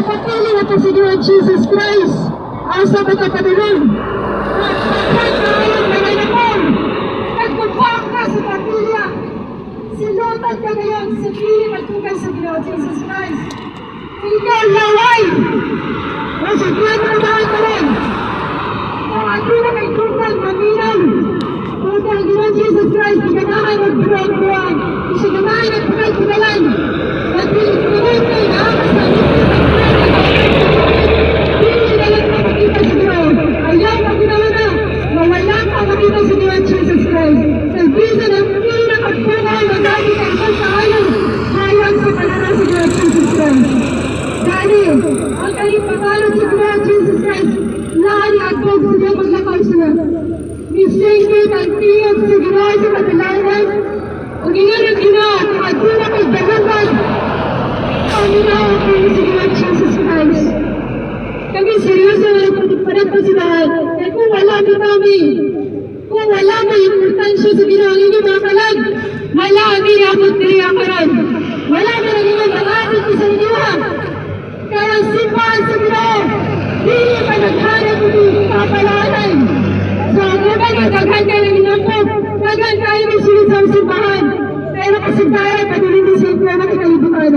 nagpapili na po si Ginoong Jesus Christ. Ang sabi ka pa doon. Nagpapang ka sa pamilya. Silutan ka ngayon sa piling at tukay sa Ginoong Jesus Christ. Ikaw laway. Nasa pinatandaan ka rin. Kung ato na may tukay, maminaw. Kung ang Ginoong Jesus Christ, pinagahan magbuwan-buwan. Isinagahan at pagkaipunalan. Nagpilit-pilit kayo na kasama. Pili na lang na makita sa Ginoon. Ayaw na ginawa na. Mawala ka makita sa Ginoong Jesus Christ. Salvisa ng pinakagpunay na dahil sa isang kahayan. Hayang sa pangalan sa Ginoong Jesus Christ. Dahil, ang kalipatanong sa Ginoong Jesus Christ, lahat at huwag sila maglakaw sila. Misingit ang tiyog sa Ginoon sa katalanan. Ang iyon ang Ginoon, at sila kay dalaman. Ang Ginoon ko sa Ginoong Jesus Christ. Kami seryoso na nagpatiparan po sila. At kung wala mo kami, kung wala mo importansya sa Ginoong inyong mga kalag, wala kami akot niliyakaran. Wala na naging pangalit sa inyo. Kaya ang simbahan sa Ginoong, hindi pa naghanap mo yung kapalanan. So, kapag nagdaghan kayo ng inakot, daghan kayo ng sunod sa simbahan. Pero kasi tayo, patuloy din sa inyo na kalibutan.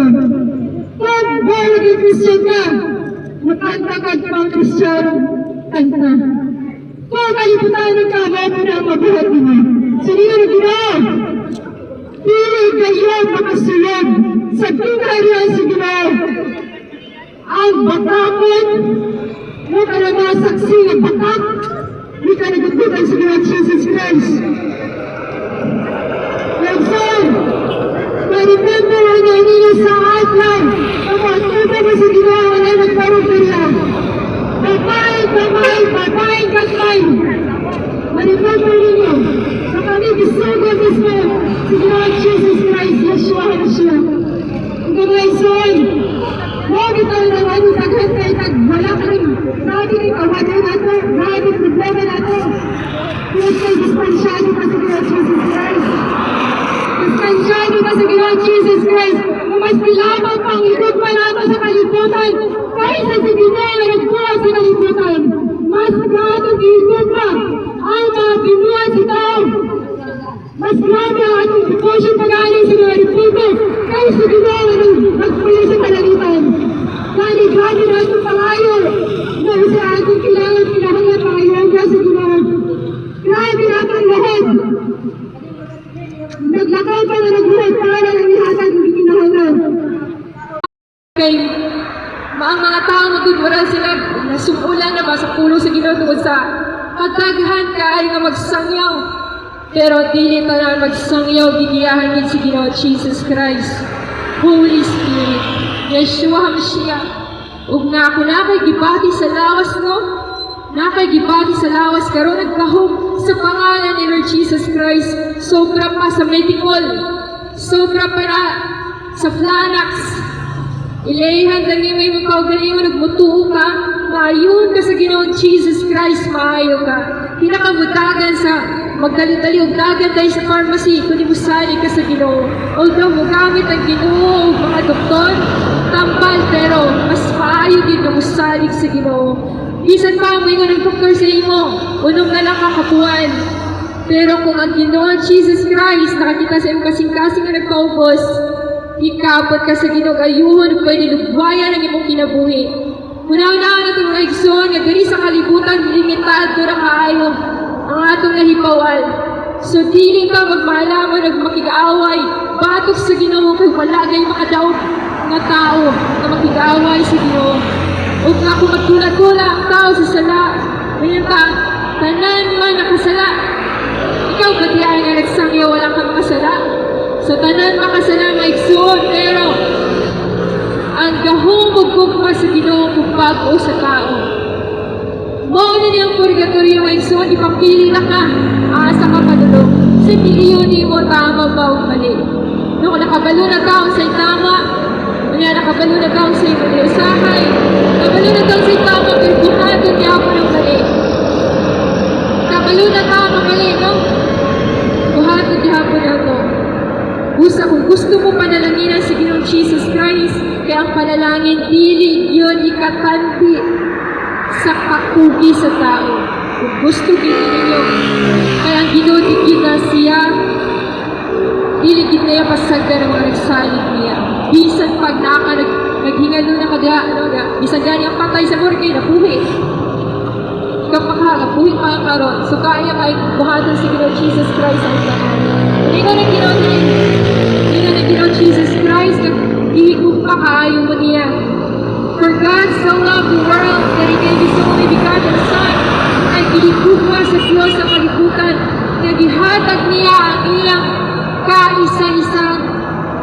Kung born again Christian ka, makantagad pang Christian, kanta. Kung kalibutan ka, wala na mabuhat mo. Sino na Ginoo? Pili kayo makasulog sa pinarihan sa Ginoo. Ang bakapon, mo ka na masaksi ng bakap, hindi ka nagagbutan sa Ginoong Jesus Christ. Nagsan, ma-remember ang nanino sa outline, ang mga tuba mo sa Ginoo na nagkaroon nila. Babae, gagmay. Ma-remember ninyo, na kami bisugo mismo sa Ginoong Jesus Christ, Yeshua HaMashiach. Ang mga ison, huwag ito na ano, taghantay, wala ka rin. Grabe rin kawaday nato, grabe problema nato. Kung kayo dispensyado pa sa Ginoong Jesus Christ. Dispensyado pa sa Ginoong Jesus Christ. Kung mas nilamang pang ikot pa nato sa kalibutan, kahit sa Ginoo na nagbuhat sa kalibutan, mas gratong ikot pa ang mga binuhat sa tao. Mas grabe ang ating devotion pag-aling sa mga riputo, kahit sa Ginoo na nagpuyo sa kalalitan. Dahil grabe na itong pangayo na sa ating kailangan pinahangat mga yoga sa Ginoo. Grabe na itong lahat. Naglakaw pa na nagbuhat para ng ihatag ng pinahangat. Okay, ang mga tao magdudura sila nasumulan na ba sa pulo sa Ginoo tungkol sa kadaghan kaay nga magsangyaw. Pero dili tanan magsangyaw gigiyahan gid si Ginoo Jesus Christ. Holy Spirit, Yeshua HaMashiach. Ug na ako na kay gibati sa lawas no. Na kay gibati sa lawas karon nagkahog sa pangalan ni Lord Jesus Christ. Sobra pa sa medical. Sobra pa na sa Flanax. Ilayhan lang yung may makaugaliw nagmutuo ka. Maayon ka sa Ginoong Jesus Christ, maayo ka. Pinakamutagan sa magdali-dali og dagan tayo sa pharmacy kundi musali ka sa Ginoo. Although magamit ang Ginoo mga doktor, tambal pero mas maayo din na musalig sa Ginoo. Bisan pa mo ng doktor sa imo, unong na lang kakapuan. Pero kung ang Ginoo Jesus Christ nakakita sa iyong kasing-kasing na nagpaubos, ikapot ka sa Ginoo ayuhon pwede lugwayan ang imong kinabuhi. Una-una na itong mga igsoon nga diri sa kalibutan limitado ra kaayo ang atong nahipawal. So dili ka magmahalaman ug makig-away batok sa Ginoo kay wala gay makadaog nga tao nga makig-away sa Ginoo. Ug ako magtula-tula ang tao sa sala. Ngayon ka, tanan man nakasala. Ikaw ba diyan nga nagsangyo wala kang makasala? So tanan makasala nga igsoon pero ang gahumog kugma sa Ginoo kung bago sa tao. Mao na niyang purgatorio nga igsoon, ipapili na ka asa ka padulong. Sa miliyon mo tama ba o mali? No, kung nakabalo na ka sa tama, kung nakabalo na ka sa mali usahay, nakabalo na ka sa tama, pero buhaton niya ako ng mali. Nakabalo na ka mali, no? Buhaton niya ako na ito. Kung gusto mo panalaginan sa Ginoong Jesus Christ, kaya ang panalangin, dili yun ikatandi sa kakugi sa tao. Kung gusto gini ninyo, kaya ang ginudig yun na siya, dili gid na pasagda ng mga nagsalig niya. Bisan pag naghingalo na kada, bisan gani ang patay sa morgue, napuhi. Napuhi pa ang karon. So kaya kahit buhaton si Ginoong Jesus Christ ang tanan. Hindi ko na Ginoong Jesus Christ, ihigog pa kaayo mo niya. For God so loved the world that He gave His only begotten Son, ay ihigugma sa Diyos sa kalibutan, na gihatag niya ang iyang kaisa-isang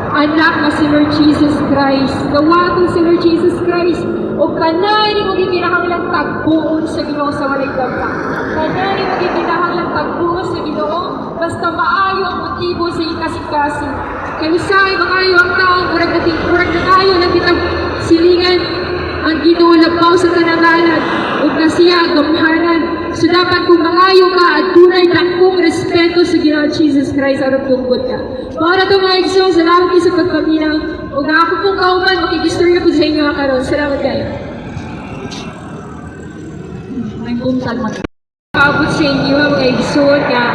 anak na si Lord Jesus Christ. Gawaton si Lord Jesus Christ, o kanani mo gikinahanglang tagbuon sa Ginoo sa walay gabta. Kanani mo gikinahanglang tagbuon sa Ginoo, basta maayo ang motibo sa ikasing-kasing. Kaya sa'yo, maayo ang tao, murag na tayo na kitang silingan ang Ginoo labaw sa kanangalan, o na siya gamhanan. So dapat kung mangayo ka at tunay na kung respeto sa Ginoo Jesus Christ aron tungkod ka. Para ito mga igsoon, salamat kayo sa pagpaminaw. O nga ako pong kauman, makigistorya po sa inyo karon. Salamat kayo. May bumtag mag-abot sa inyo mga igsoon nga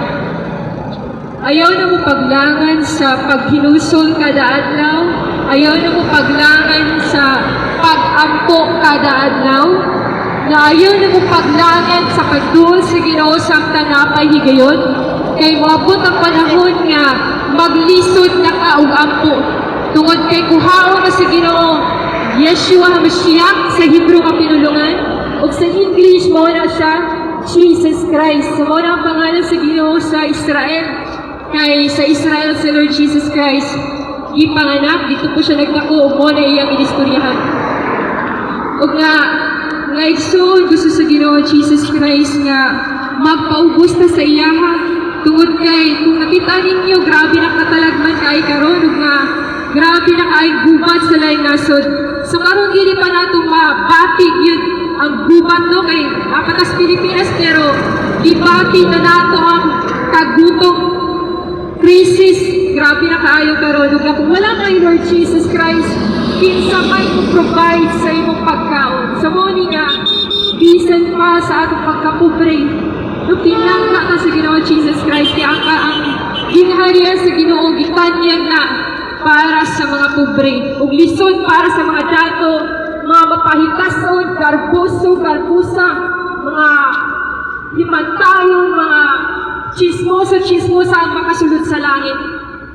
ayaw na mo paglangan sa paghinusol kada adlaw. Ayaw na mo paglangan sa pag-ampo kada adlaw. Na ayaw na mo paglangan sa pagduol sa Ginoo samtang napay higayon. Kay moabot ang panahon nga maglisod na ka og ampo. Tungod kay kuhaon na sa Ginoo Yeshua HaMashiach sa Hebrew nga pinulungan. O sa English mo na siya Jesus Christ. So mo na ang pangalan sa Ginoo sa Israel. Kay sa Israel sa Lord Jesus Christ ipanganak, dito po siya nagdako o mo na iyang inistoryahan. O nga igsoon gusto sa Ginoo Jesus Christ nga magpaubos na sa iyaha tungod kay kung nakita ninyo grabe na katalagman kay karon ug nga grabe na kay gubat sa lain nasod. So karon dili pa nato mabatig yun ang gubat no kay apatas Pilipinas pero ibati na nato ang kagutom crisis. Grabe na kaayo karon ug kung wala kay Lord Jesus Christ kinsa may provide sa imong pagkaon. Sa mo nga bisan pa sa atong pagkapobre no pinangka ka sa Ginoo Jesus Christ kaya ang ginharian sa Ginoo gitanyag na para sa mga pobre ug lisod para sa mga dato, mga mapahitason, garbusa, mga himantayon, mga chismosa ang makasulod sa langit.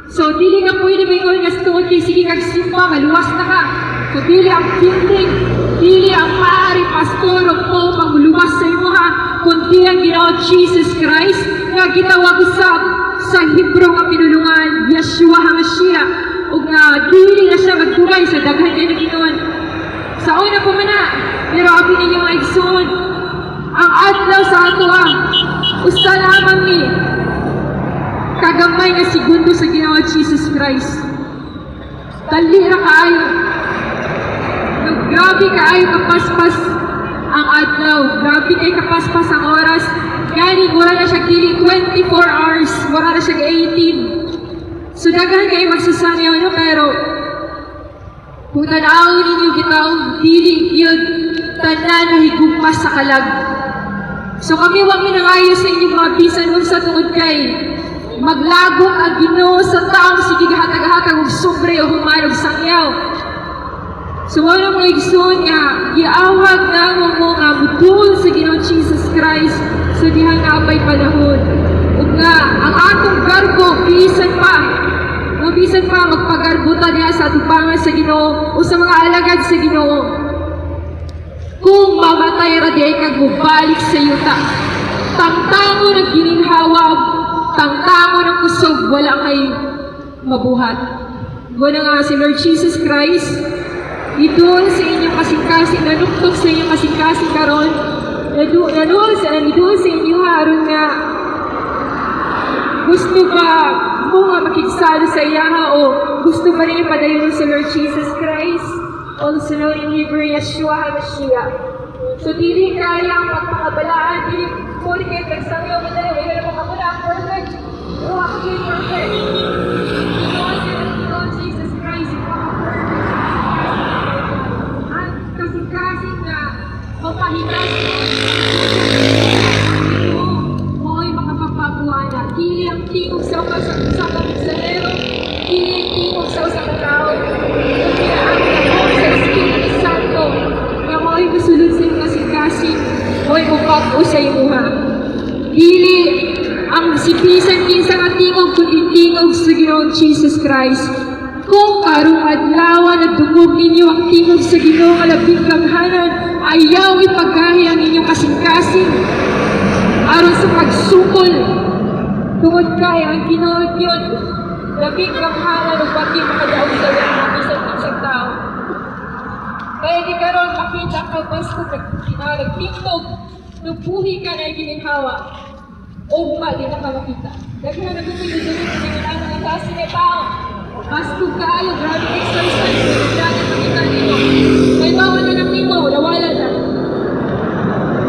So, dili nga pwede ba ikaw nga tuod kay sige kag simba, maluwas na ka. So, dili ang building, dili ang maaari pastor o po pangluwas sa imo ha, kundi ang Ginoo Jesus Christ nga gitawag sa Hebrew nga pinulungan, Yeshua HaMashiach. O nga, dili na siya magturay sa daghan kayo naginuan. Sa una po man na, pero abi ninyo mga igsoon, ang adlaw sa ato usa lamang ni kagamay nga segundo sa Ginoo Jesus Christ. Talira kaayo. Grabe kaayo kapaspas ang adlaw. Grabe kay kapaspas ang oras. Gani, wala na siya dili 24 hours. Wala na siya 18. So daghan kayo magsasanyaw no, pero kung tanawin ninyo gitaw, dili yun tanan na higugmas sa kalag. So kami wag minangayo sa inyong mga bisan sa tungod kay maglagok ang Ginoo sa taong sige hatag-hatag og sobre o humanog sangyaw. So wala mga igsoon nga giawag na mo nga mutuon sa Ginoo Jesus Christ sa dihang naapay panahon. Ug nga ang atong garbo bisan pa magpagarbutan niya sa atubangan sa Ginoo o sa mga alagad sa Ginoo. Kung mamatay ra di ay kag mubalik sa yuta. Tangtangon ang gininhawa, tangtangon ang kusog, wala kay mabuhat. Wala nga si Lord Jesus Christ, idol sa inyong kasing-kasing, nanuktok sa inyong kasing-kasing karon, nanul sa inyo haron nga gusto ba mo nga makigsalo sa iyaha o gusto ba rin padayon sa Lord Jesus Christ? Also known in Hebrew, Yeshua HaMashiach. So, dili kaya ang pagpakabalaan, dili po rin kayo nagsangyaw mo na rin, wala naman ako na, perfect. Pero ako din perfect. Because in Jesus Christ, ito ako perfect. bag-o sa imuha. Dili ang sipisan kinsa nga tingog kundi tingog sa Ginoong Jesus Christ. Kung karong adlaw na dungog ninyo ang tingog sa Ginoo nga labing ganghanan, ayaw ipagahi ang inyong kasing-kasing aron sa pagsukol. Tungod kay ang Ginoo yun, labing ganghanan ug pati makadaog sa mga bisan-bisang tao. Kaya di karon makita ka basta nagtindog, nubuhi ka na gininhawa. O mali na ka makita. Daghan na kung pinudulog na nangyayari ng taas ni tao. Bastog kaayo, grabe exercise, nagdagan makita nito. May bawal na ng nimo, nawala na.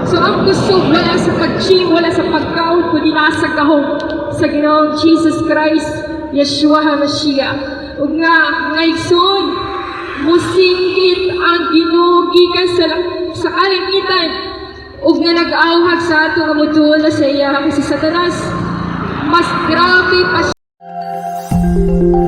So ang kusog, wala sa pag-gym, wala sa pagkaon, kundi nasa kahong sa Ginoong Jesus Christ, Yeshua HaMashiach. Ug nga, ngayson, musinggit ang Ginoo gikan sa kalangitan, ug nga nag-auhag sa ato nga moduol na sa iya si Satanas. Mas grabe pa siya.